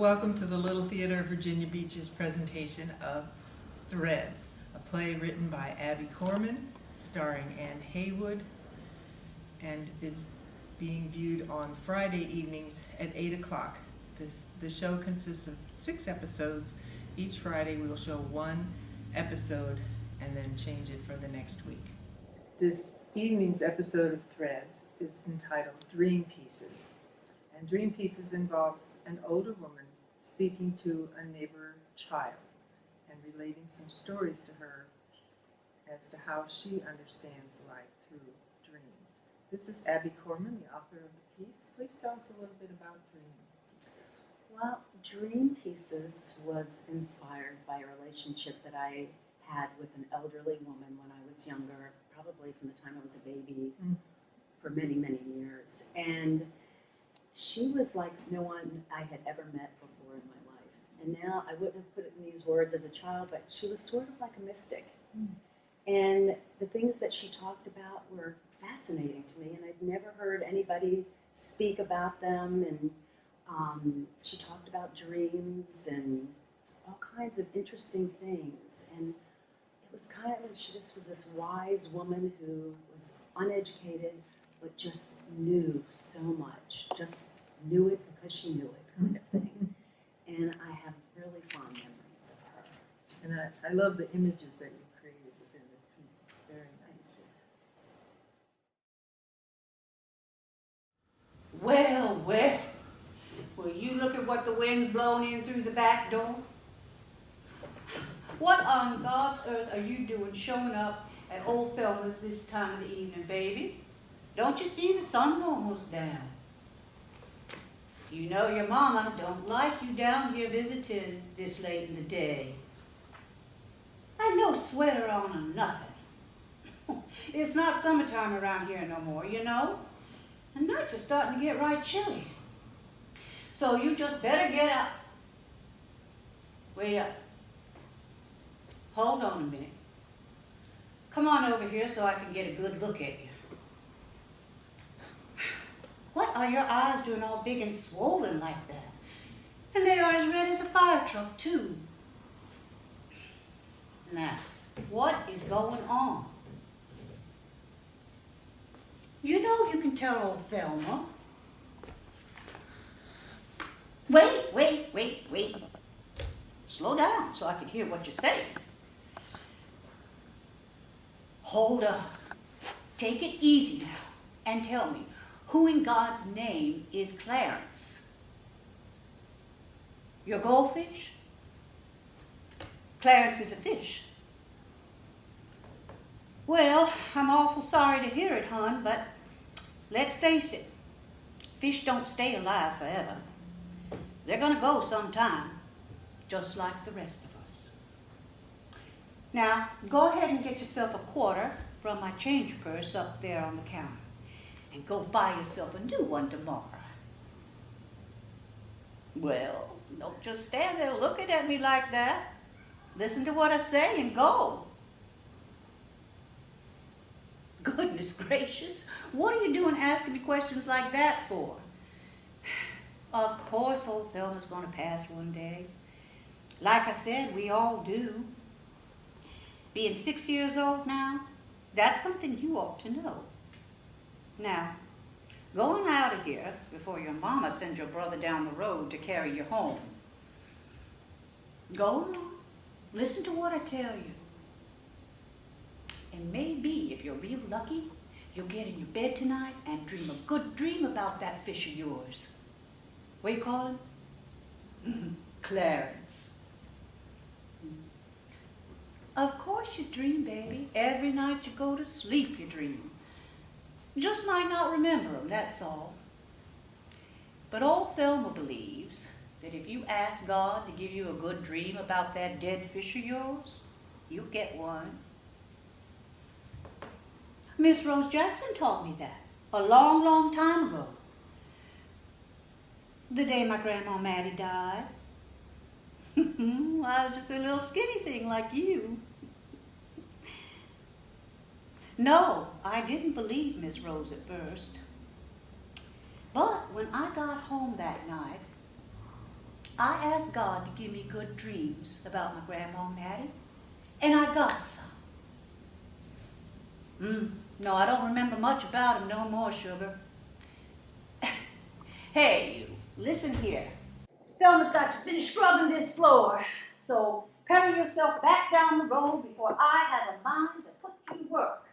welcome to the Little Theater of Virginia Beach's presentation of Threads, a play written by Abby Corman, starring Anne Haywood, and is being viewed on Friday evenings at 8 o'clock. The show consists of 6 episodes. Each Friday we will show one episode and then change it for the next week. This evening's episode of Threads is entitled Dream Pieces. And Dream Pieces involves an older woman speaking to a neighbor child and relating some stories to her as to how she understands life through dreams. This is Abby Corman, the author of the piece. Please tell us a little bit about Dream Pieces. Well, Dream Pieces was inspired by a relationship that I had with an elderly woman when I was younger, probably from the time I was a baby, for many, many years. And she was like no one I had ever met before in my life. And now I wouldn't have put it in these words as a child, but she was sort of like a mystic. And the things that she talked about were fascinating to me, and I'd never heard anybody speak about them. And she talked about dreams and all kinds of interesting things. And it was kind of like she just was this wise woman who was uneducated, but just knew so much, just knew it because she knew it, kind of thing. And I have really fond memories of her. And I love the images that you created within this piece. It's very nice. Well, well, will you look at what the wind's blown in through the back door? What on God's earth are you doing showing up at Old Thelma's this time of the evening, baby? Don't you see the sun's almost down? You know your mama don't like you down here visiting this late in the day. And no sweater on or nothing. It's not summertime around here no more, you know. The nights are starting to get right chilly. So you just better get up. Wait up. Hold on a minute. Come on over here so I can get a good look at you. What are your eyes doing all big and swollen like that? And they are as red as a fire truck, too. Now, what is going on? You know you can tell old Thelma. Wait. Slow down so I can hear what you say. Hold up. Take it easy now and tell me, who in God's name is Clarence? Your goldfish? Clarence is a fish. Well, I'm awful sorry to hear it, hon, but let's face it, fish don't stay alive forever. They're gonna go sometime, just like the rest of us. Now, go ahead and get yourself a quarter from my change purse up there on the counter. And go buy yourself a new one tomorrow. Well, don't just stand there looking at me like that. Listen to what I say and go. Goodness gracious, what are you doing asking me questions like that for? Of course old Thelma's gonna pass one day. Like I said, we all do. Being 6 years old now, that's something you ought to know. Now, going out of here before your mama sends your brother down the road to carry you home. Go on. Listen to what I tell you. And maybe, if you're real lucky, you'll get in your bed tonight and dream a good dream about that fish of yours. What do you call him? Clarence. Of course you dream, baby. Every night you go to sleep, you dream. You just might not remember them, that's all. But old Thelma believes that if you ask God to give you a good dream about that dead fish of yours, you'll get one. Miss Rose Jackson taught me that a long, long time ago. The day my Grandma Mattie died. I was just a little skinny thing like you. No, I didn't believe Miss Rose at first. But when I got home that night, I asked God to give me good dreams about my Grandma Mattie, and I got some. No, I don't remember much about him no more, sugar. Hey, you, listen here. Thelma's got to finish scrubbing this floor, so hurry yourself back down the road before I have a mind to put you to work.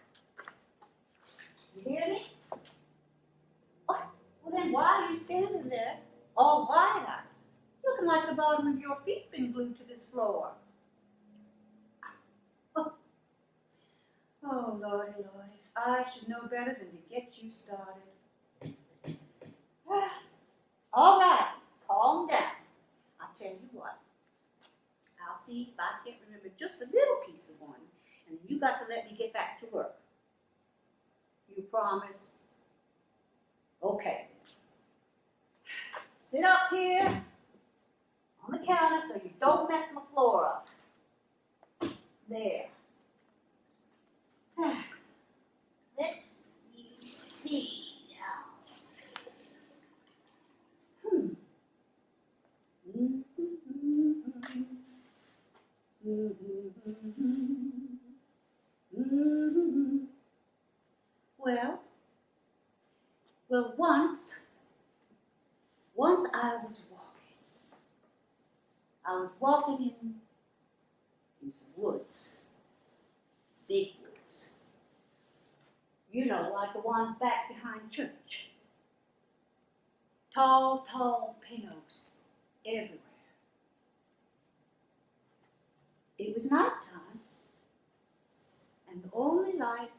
You hear me? Oh, well then why are you standing there all wide-eyed, looking like the bottom of your feet been glued to this floor? Oh, Lordy, Lordy, I should know better than to get you started. All right, calm down. I'll tell you what. I'll see if I can't remember just a little piece of one, and you got to let me get back to work. You promise? Okay. Sit up here on the counter so you don't mess my floor up. There. Let me see now. Well, once I was walking in some woods, big woods. You know, like the ones back behind church. Tall, tall pin oaks everywhere. It was nighttime, and the only light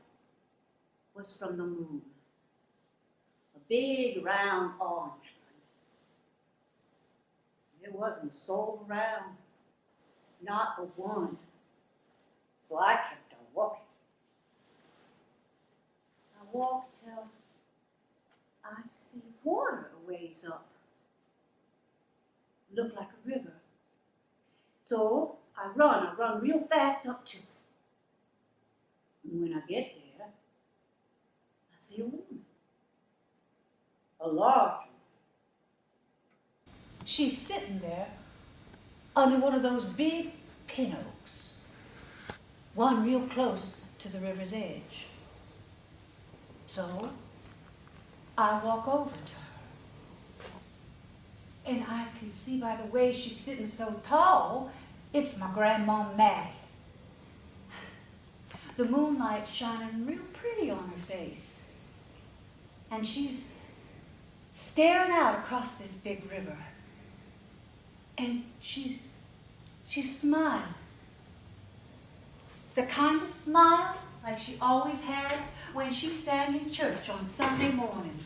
was from the moon. A big, round orange one. There wasn't a soul around, not a one. So I kept on walking. I walked till I see water a ways up. Looked like a river. So I run real fast up to it. And when I get there, I see a woman. A large one. She's sitting there under one of those big pin oaks, one real close to the river's edge. So I walk over to her, and I can see by the way she's sitting so tall, it's my Grandma Mattie. The moonlight's shining real pretty on her face, and she's staring out across this big river, and she's smiling. The kind of smile like she always had when she sang in church on Sunday morning.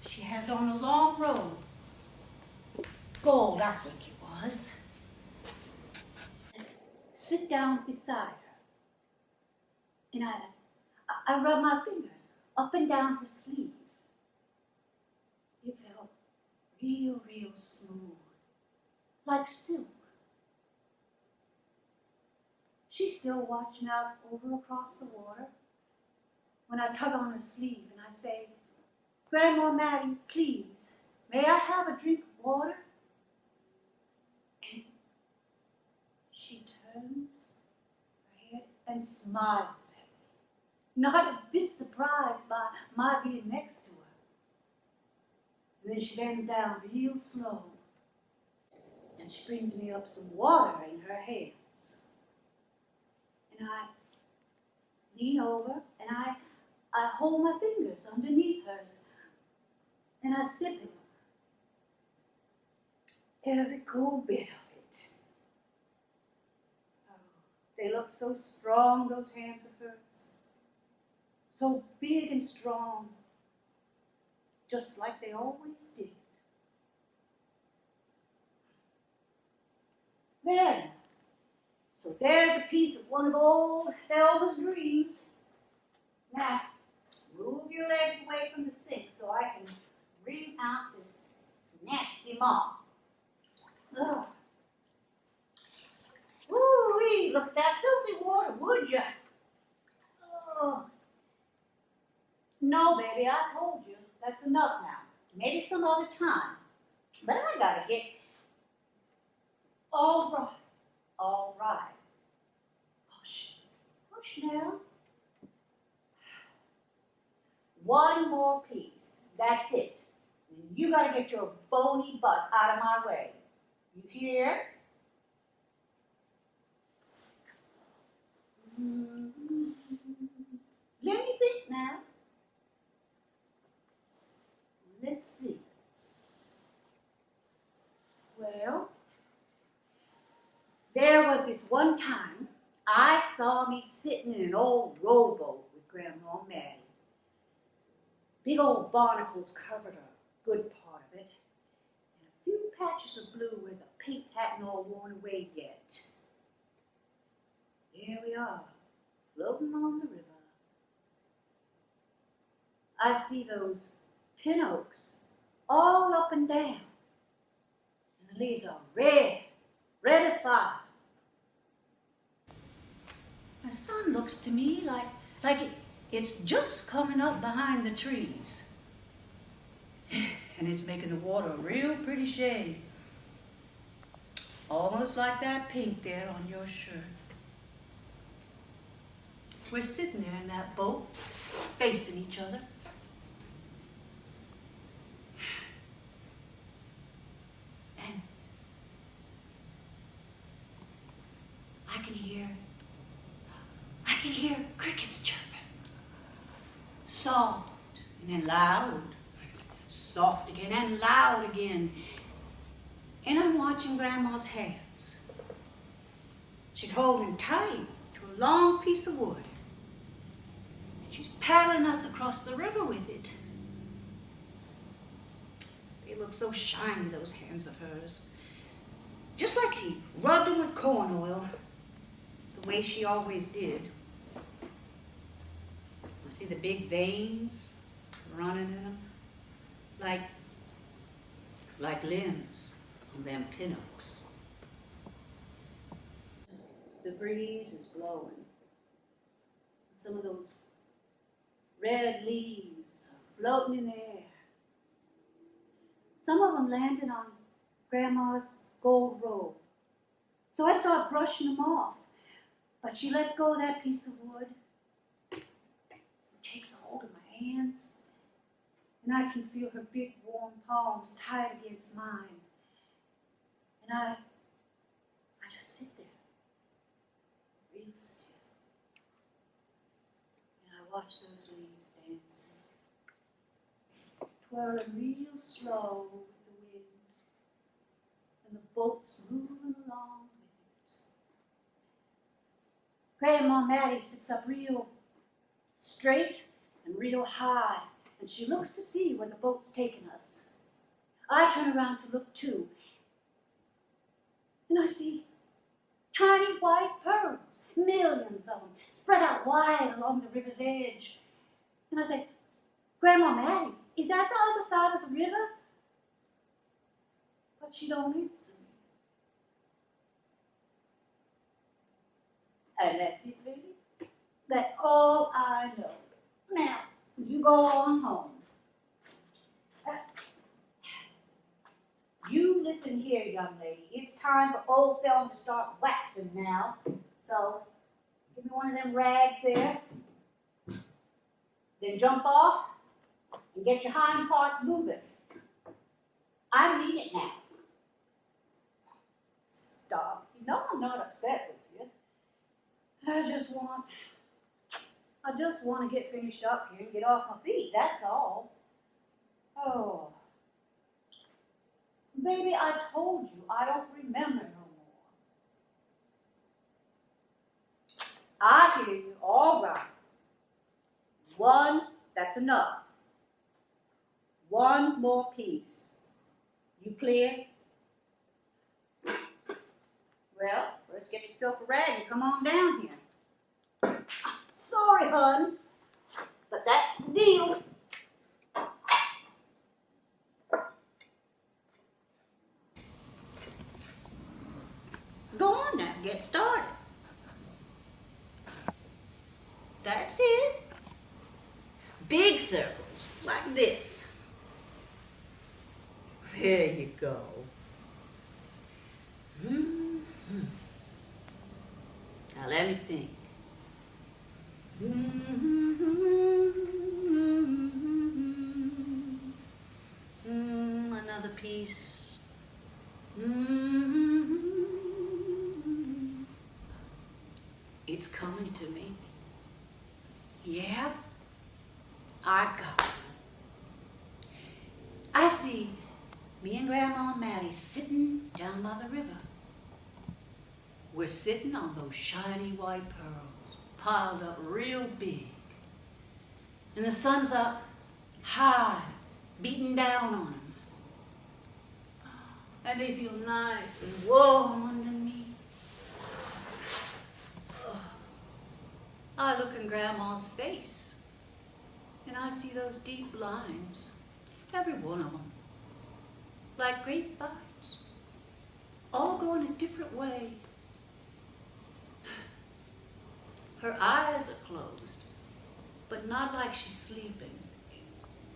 She has on a long robe, gold I think it was. Sit down beside her, and I rub my fingers up and down her sleeve. It felt real, real smooth, like silk. She's still watching out over across the water when I tug on her sleeve and I say, Grandma Mattie, please, may I have a drink of water? And she turns her head and smiles at me, not a bit surprised by my being next to her. And then she bends down real slow and she brings me up some water in her hands. And I lean over and I hold my fingers underneath hers and I sip it. Every cool bit of it. Oh, they look so strong, those hands of hers. So big and strong, just like they always did. Then, so there's a piece of one of old Thelma's dreams. Now, move your legs away from the sink so I can wring out this nasty mop. Oh. Woo-wee, look at that filthy water, would ya? Oh. No, baby, I told you. That's enough now. Maybe some other time. But I gotta get. All right. All right. Hush. Hush now. One more piece. That's it. And you gotta get your bony butt out of my way. You hear? Let me think now. Let's see. Well, there was this one time I saw me sitting in an old rowboat with Grandma Maddie. Big old barnacles covered a good part of it, and a few patches of blue where the paint hadn't all worn away yet. There we are, floating on the river. I see those pin oaks all up and down, and the leaves are red, red as fire. The sun looks to me like it's just coming up behind the trees. And it's making the water a real pretty shade. Almost like that pink there on your shirt. We're sitting there in that boat, facing each other. And I can hear crickets chirping. Soft and then loud. Soft again and loud again. And I'm watching Grandma's hands. She's holding tight to a long piece of wood. And she's paddling us across the river with it. They look so shiny, those hands of hers. Just like she rubbed them with corn oil, the way she always did. I see the big veins running in them, like limbs on them pin oaks. The breeze is blowing. Some of those red leaves are floating in the air. Some of them landing on Grandma's gold robe. So I start brushing them off, but she lets go of that piece of wood, takes a hold of my hands, and I can feel her big warm palms tied against mine. And I just sit there, real still. And I watch those leaves dancing, twirling real slow with the wind, and the boat's moving along with it. Grandma Maddie sits up real straight and real high, and she looks to see where the boat's taking us. I turn around to look too, and I see tiny white pearls, millions of them, spread out wide along the river's edge. And I say, Grandma Maddie, is that the other side of the river? But she don't answer me. And that's it, baby. That's all I know. Now, you go on home. You listen here, young lady. It's time for old Thelma to start waxing now. So, give me one of them rags there. Then jump off and get your hind parts moving. I mean it now. Stop. You know I'm not upset with you. I just want to get finished up here and get off my feet, that's all. Oh. Baby, I told you, I don't remember no more. I hear you, all right. One, that's enough. One more piece. You clear? Well, first get yourself a rag and come on down here. Sorry, hon, but that's the deal. Go on now, get started. That's it. Big circles, like this. There you go. Mhm. Now let me think. Another piece. It's coming to me. Yeah, I got it. I see me and Grandma Mattie sitting down by the river. We're sitting on those shiny white pearls, piled up real big. And the sun's up high, beating down on them. And they feel nice and warm under me. I look in Grandma's face, and I see those deep lines, every one of them, like grapevines, all going a different way. Her eyes are closed, but not like she's sleeping.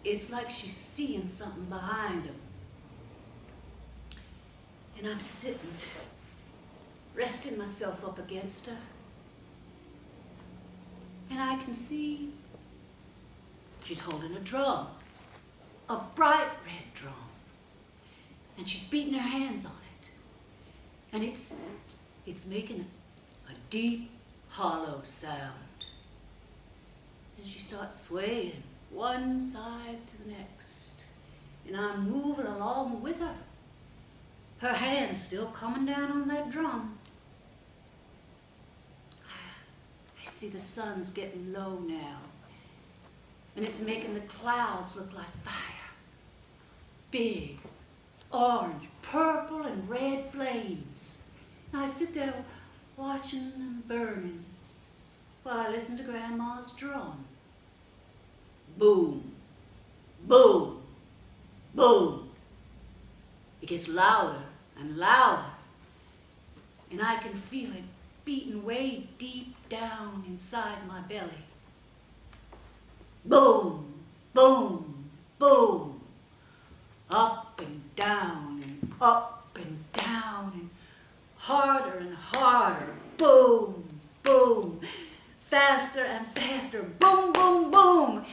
It's like she's seeing something behind them. And I'm sitting, resting myself up against her. And I can see she's holding a drum, a bright red drum. And she's beating her hands on it. And it's making a deep, hollow sound. And she starts swaying one side to the next. And I'm moving along with her. Her hands still coming down on that drum. I see the sun's getting low now. And it's making the clouds look like fire. Big, orange, purple, and red flames. And I sit there watching them burning while I listen to Grandma's drum. Boom, boom, boom. It gets louder and louder, and I can feel it beating way deep down inside my belly. Boom, boom, boom. Up and down and up and down and harder and harder. Boom, boom. Faster and faster. Boom, boom, boom.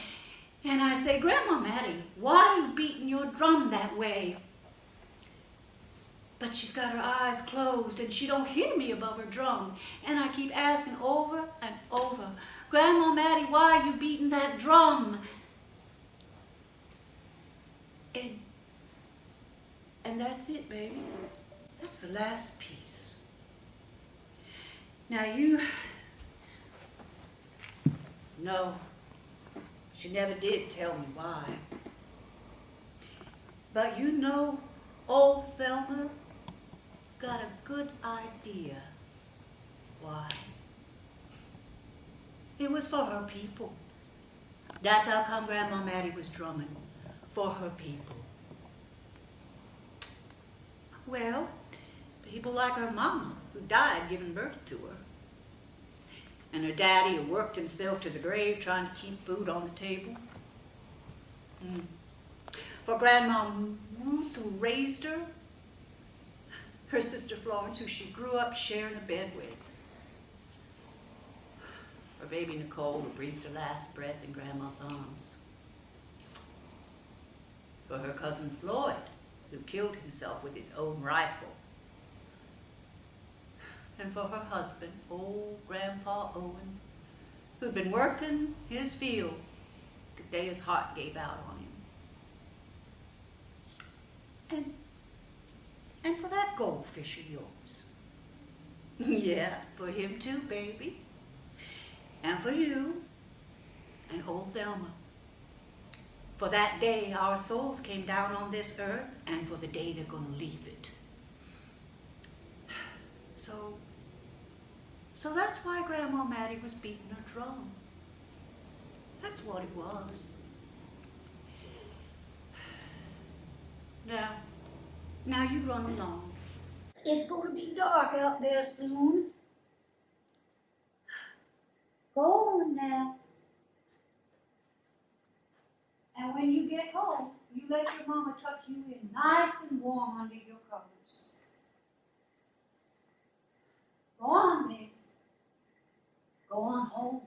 And I say, Grandma Mattie, why are you beating your drum that way? But she's got her eyes closed and she don't hear me above her drum. And I keep asking over and over, Grandma Mattie, why are you beating that drum? And that's it, baby. That's the last piece. Now no, she never did tell me why. But you know, old Thelma got a good idea why. It was for her people. That's how come Grandma Mattie was drumming, for her people. Well, people like her mama, who died giving birth to her. And her daddy who worked himself to the grave trying to keep food on the table. For Grandma Ruth, who raised her. Her sister Florence, who she grew up sharing a bed with. Her baby Nicole, who breathed her last breath in Grandma's arms. For her cousin Floyd, who killed himself with his own rifle. And for her husband, old Grandpa Owen, who'd been working his field the day his heart gave out on him. And for that goldfish of yours. Yeah, for him too, baby. And for you, and old Thelma. For that day our souls came down on this earth, and for the day they're going to leave it. So that's why Grandma Mattie was beating her drum. That's what it was. Now you run along. It's going to be dark out there soon. Go on now. And when you get home, you let your mama tuck you in nice and warm under your covers. Go on, baby. Go on home.